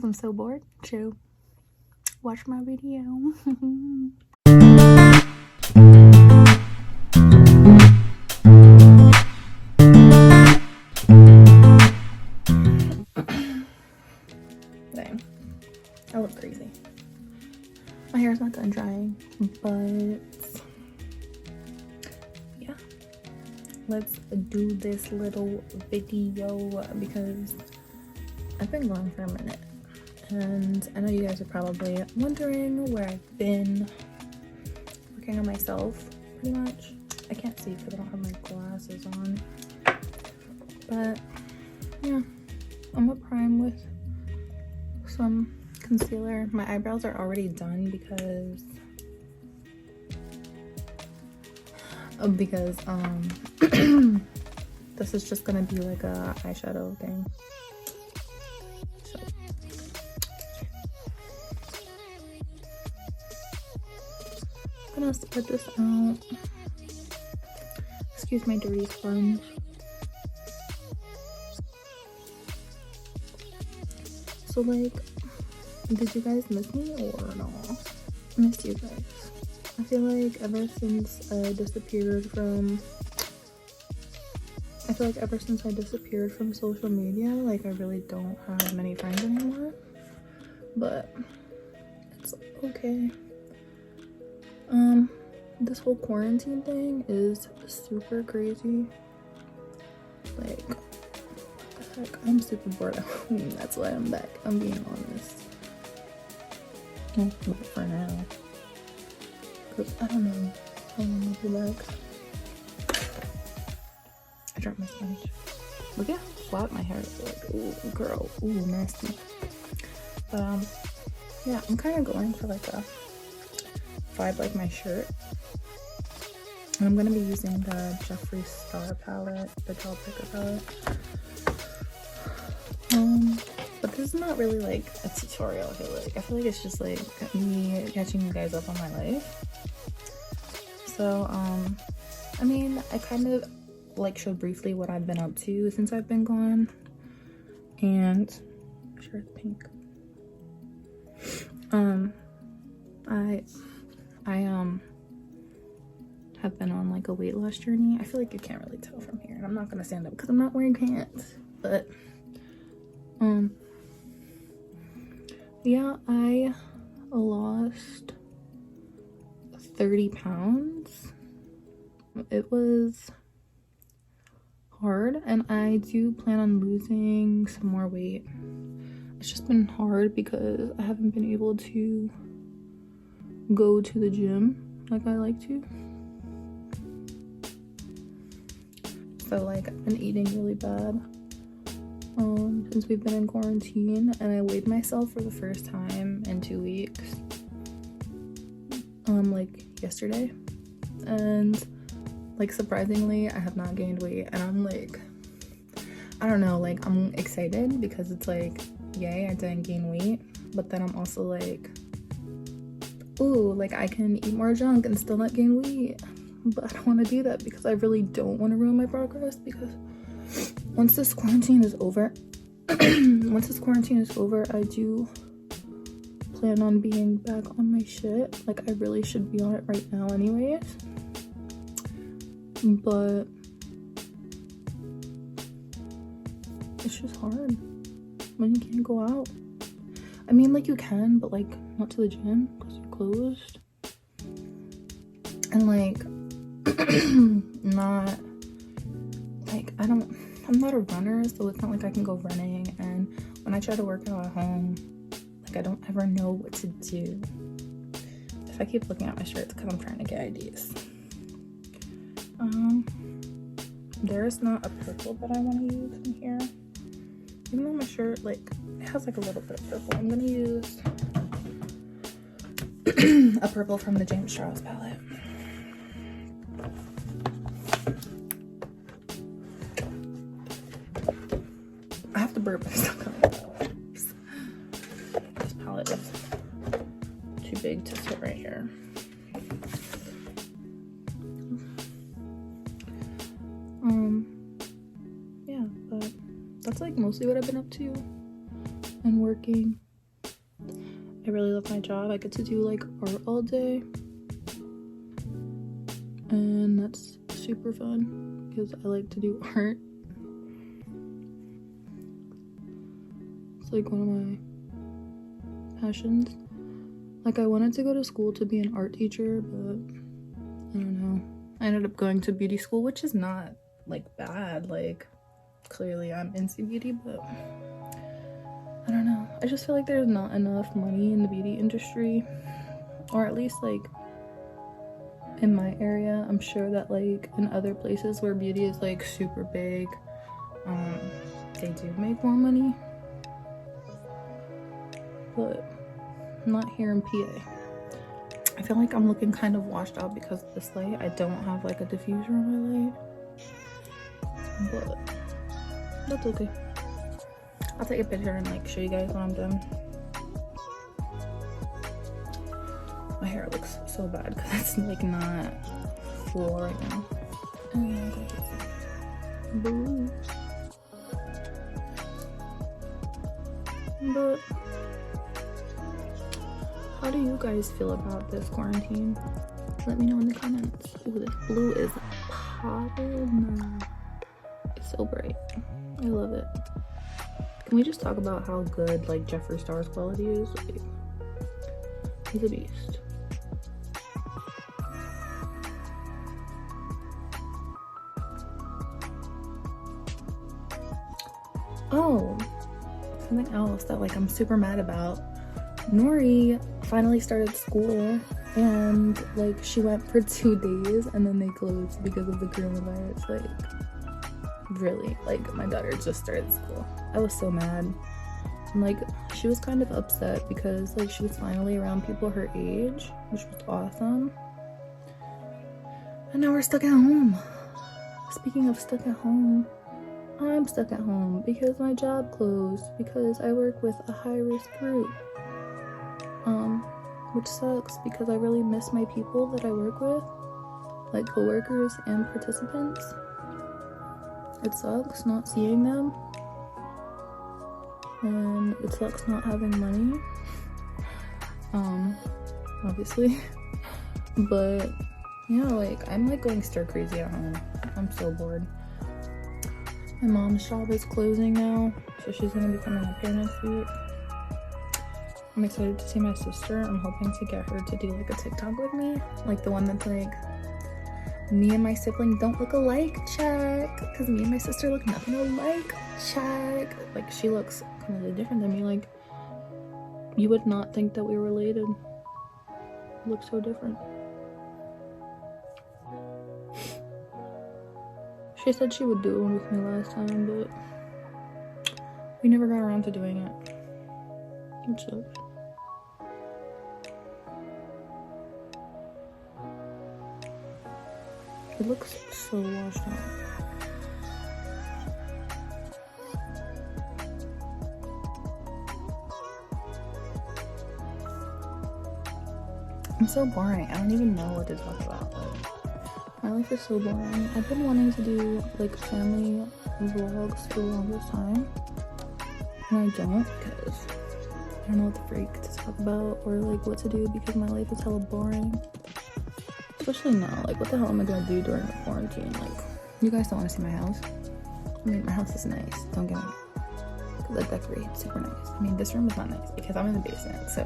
I'm so bored, so watch my video. Dang, I look crazy. My hair's not done drying, but yeah, let's do this little video because I've been gone for a minute. And I know you guys are probably wondering where I've been. Working on myself, pretty much. I can't see because I don't have my glasses on. But yeah, I'm gonna prime with some concealer. My eyebrows are already done because this is just gonna be like a eyeshadow thing. I'm gonna spread this out. Excuse my dirty sponge. So like, did you guys miss me or no? I missed you guys. I feel like ever since I disappeared from social media, like I really don't have many friends anymore. But it's okay. This whole quarantine thing is super crazy. Like, what the heck? I'm super bored at home. That's why I'm back. I'm being honest. Well, not for now. Because I don't know how long I'll be back. I dropped my sponge. Look at how flat my hair is. Like, ooh, girl. Ooh, nasty. But, yeah, I'm kind of going for like a vibe like my shirt. And I'm gonna be using the Jeffree Star palette, the Jawbreaker palette. But this is not really like a tutorial. I feel like it's just like me catching you guys up on my life. So I mean, I kind of like showed briefly what I've been up to since I've been gone, and sure it's pink. I have been on like a weight loss journey. I feel like you can't really tell from here, and I'm not gonna stand up because I'm not wearing pants. But yeah, I lost 30 pounds. It was hard, and I do plan on losing some more weight. It's just been hard because I haven't been able to go to the gym like I like to. So like I've been eating really bad since we've been in quarantine, and I weighed myself for the first time in 2 weeks like yesterday, and like surprisingly I have not gained weight, and I'm like, I don't know, like I'm excited because it's like, yay, I didn't gain weight, but then I'm also like, ooh, like I can eat more junk and still not gain weight. But I don't want to do that because I really don't want to ruin my progress, because once this quarantine is over I do plan on being back on my shit. Like I really should be on it right now anyways, but it's just hard when you can't go out. I mean, like you can, but like not to the gym because you're closed, and like not like I'm not a runner, so it's not like I can go running, and when I try to work out at home, like I don't ever know what to do. If I keep looking at my shirts because I'm trying to get ideas. There's not a purple that I want to use in here, even though my shirt like it has like a little bit of purple. I'm gonna use a purple from the James Charles palette. I have to burp, but it's not coming out. This palette is too big to sit right here. Yeah, but that's like mostly what I've been up to and working. I really love my job. I get to do like art all day, and that's super fun because I like to do art. It's like one of my passions. Like, I wanted to go to school to be an art teacher, but I don't know. I ended up going to beauty school, which is not like bad. Like, clearly I'm into beauty, but I don't know. I just feel like there's not enough money in the beauty industry, or at least like in my area. I'm sure that like in other places where beauty is like super big, they do make more money, but not here in PA. I feel like I'm looking kind of washed out because of this light. I don't have like a diffuser on my light, but that's okay. I'll take a picture and like show you guys when I'm done. My hair looks so bad because it's like not full right now. Boo. But how do you guys feel about this quarantine? Let me know in the comments. Ooh, this blue is popping. It's so bright. I love it. Can we just talk about how good like Jeffree Star's quality is? Like, he's a beast. Oh, something else that like I'm super mad about. Nori finally started school, and like she went for 2 days and then they closed because of the coronavirus. Like, really, like my daughter just started school. I was so mad. And like she was kind of upset because like she was finally around people her age, which was awesome. And now we're stuck at home. Speaking of stuck at home, I'm stuck at home because my job closed because I work with a high-risk group. Which sucks because I really miss my people that I work with, like coworkers and participants. It sucks not seeing them, and it sucks not having money, obviously. But yeah, like I'm like going stir crazy at home. I'm so bored. My mom's job is closing now, so she's gonna be coming up here next week. I'm excited to see my sister. I'm hoping to get her to do like a TikTok with me, like the one that's like me and my sibling don't look alike check, because me and my sister look nothing alike check. Like she looks completely different than me. Like you would not think that we were related. We look so different. She said she would do one with me last time, but we never got around to doing it. Which sucks. It looks so washed out. I'm so boring. I don't even know what to talk about. Like, my life is so boring. I've been wanting to do like family vlogs for the longest time, and I don't because I don't know what the freak to talk about or like what to do because my life is hella boring. Especially now, like what the hell am I gonna do during the quarantine? Like, you guys don't want to see my house. I mean, my house is nice, don't get me wrong, because I decorate super nice. I mean, this room is not nice because I'm in the basement, so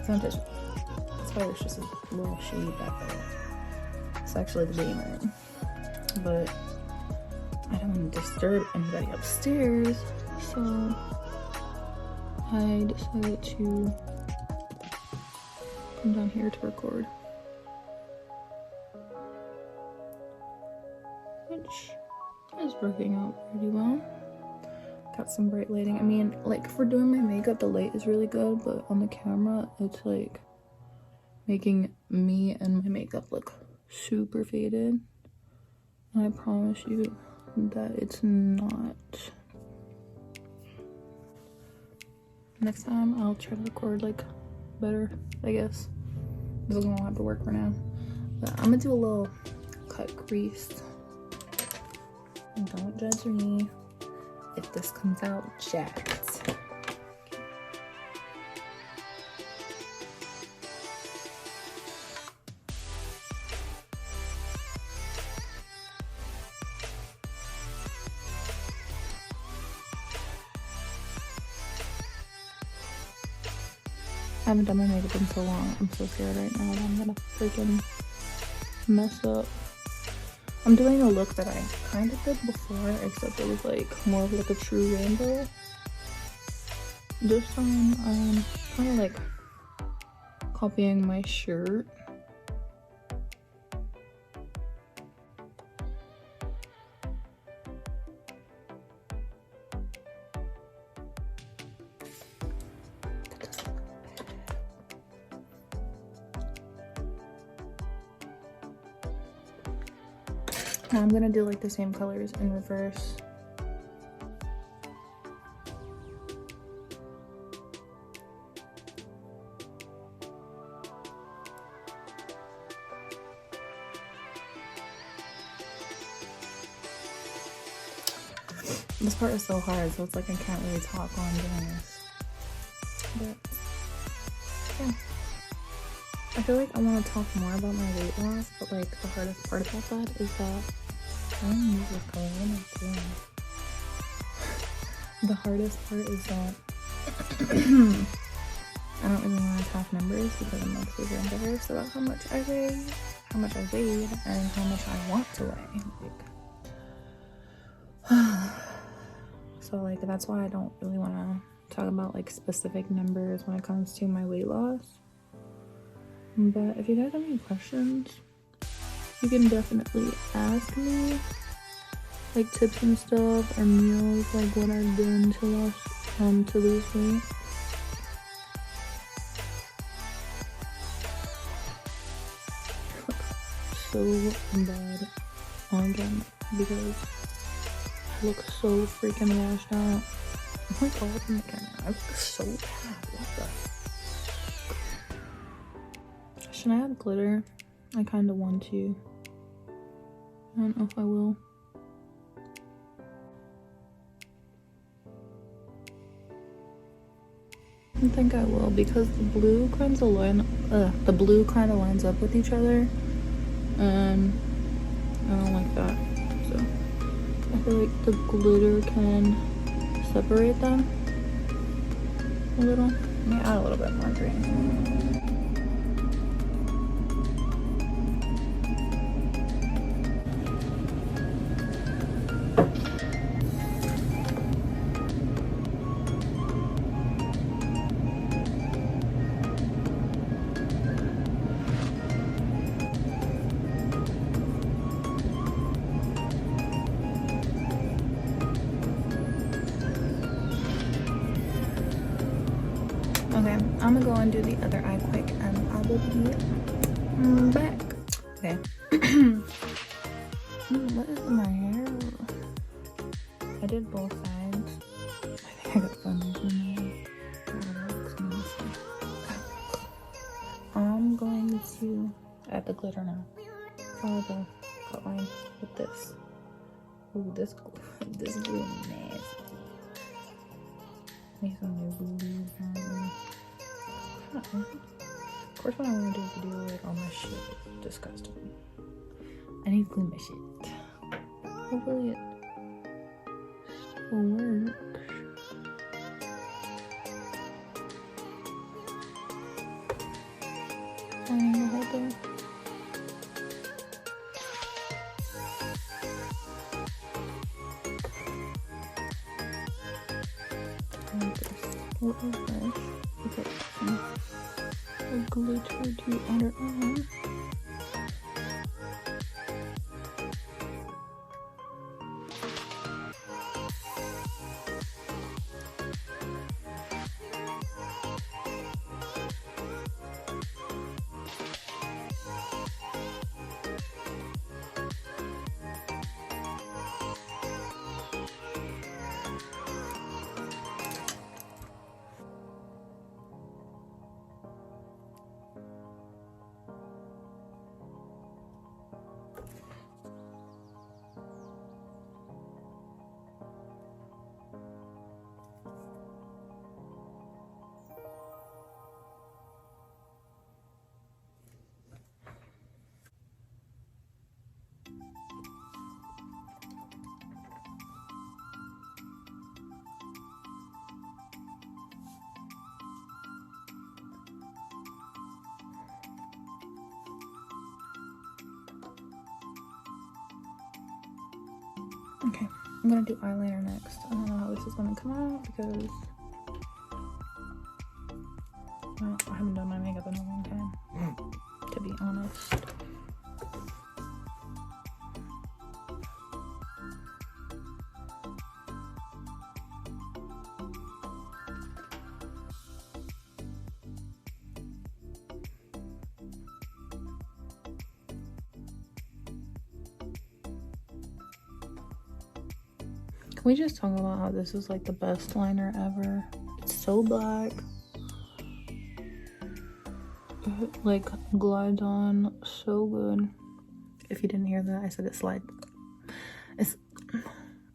don't judge me. That's why there's just a little shade back there. It's actually the game room, but I don't want to disturb anybody upstairs, so I decided to come down here to record. Which is working out pretty well. Got some bright lighting. I mean, like for doing my makeup, the light is really good, but on the camera, it's like making me and my makeup look super faded. And I promise you that it's not. Next time, I'll try to record like better, I guess. This is gonna have to work for now. But I'm gonna do a little cut crease. Don't judge me if this comes out jacked. I haven't done my makeup in so long. I'm so scared right now that I'm gonna freaking mess up. I'm doing a look that I kind of did before, except it was like more of like a true rainbow. This time I'm kind of like copying my shirt. Now I'm gonna do like the same colors in reverse. This part is so hard, so it's like I can't really talk while I'm doing this. But yeah. I feel like I want to talk more about my weight loss, but like the hardest part about that is that I don't know what's going on. What am I doing? The hardest part is that I don't really want to talk numbers because I'm like super embarrassed about how much I weigh, and how much I want to weigh. So like that's why I don't really want to talk about like specific numbers when it comes to my weight loss. But if you guys have any questions, you can definitely ask me, like tips and stuff or meals, like what I've done to lose weight. So bad on camera because I look so freaking washed out. Oh my god, in the camera, I look so bad. What the? Should I add glitter? I kind of want to. I don't know if I will. I think I will because the blue kind of lines up with each other, and I don't like that. So I feel like the glitter can separate them a little. Let me add a little bit more green. Okay, I'm gonna go and do the other eye quick and I will be back. Okay. What is in my hair? I did both sides. I think I got foundation in my I'm going to add the glitter now. Follow the outline with this. Ooh, this glue nasty. Make some new glue apparently. Of course, when I want to do a video, like all my shit is disgusting. I need to clean my shit. Hopefully it works. Finding the whole thing. Little brush to put some glitter to add it on. Okay, I'm gonna do eyeliner next. I don't know how this is gonna come out because well, I haven't done my makeup in a long time, to be honest. Can we just talk about how this is like the best liner ever? It's so black. It like glides on so good. If you didn't hear that, I said it slide.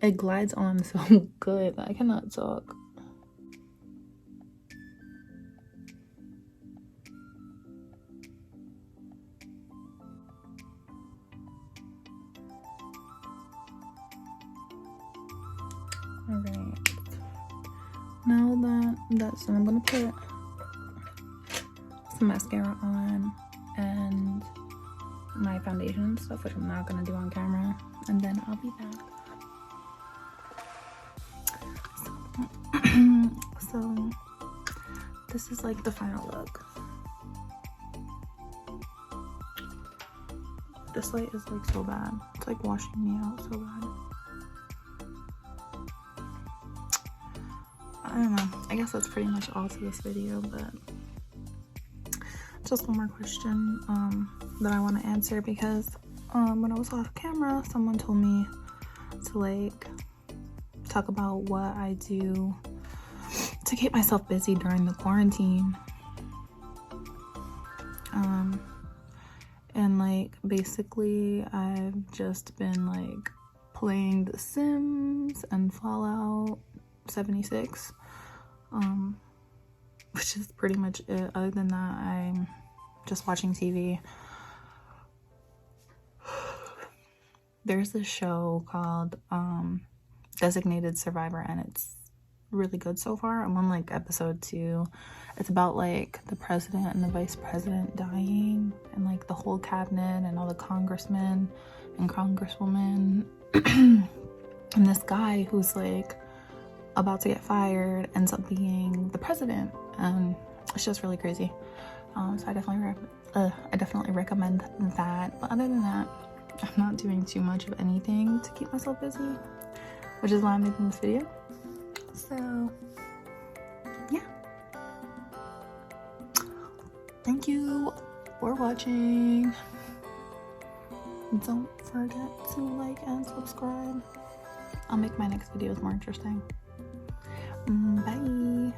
It glides on so good. I cannot talk. Alright. Now that's done, I'm gonna put some mascara on and my foundation and stuff, which I'm not gonna do on camera, and then I'll be back. So this is like the final look. This light is like so bad. It's like washing me out so bad. I don't know. I guess that's pretty much all to this video, but just one more question that I want to answer, because when I was off camera, someone told me to like talk about what I do to keep myself busy during the quarantine. And like basically I've just been like playing The Sims and Fallout 76, which is pretty much it. Other than that, I'm just watching TV. There's this show called Designated Survivor, and it's really good so far. I'm on like episode 2. It's about like the president and the vice president dying, and like the whole cabinet and all the congressmen and congresswomen and this guy who's like about to get fired ends up being the president, and it's just really crazy. So I definitely recommend that. But other than that, I'm not doing too much of anything to keep myself busy, which is why I'm making this video. So yeah, thank you for watching. Don't forget to like and subscribe. I'll make my next videos more interesting. Bye.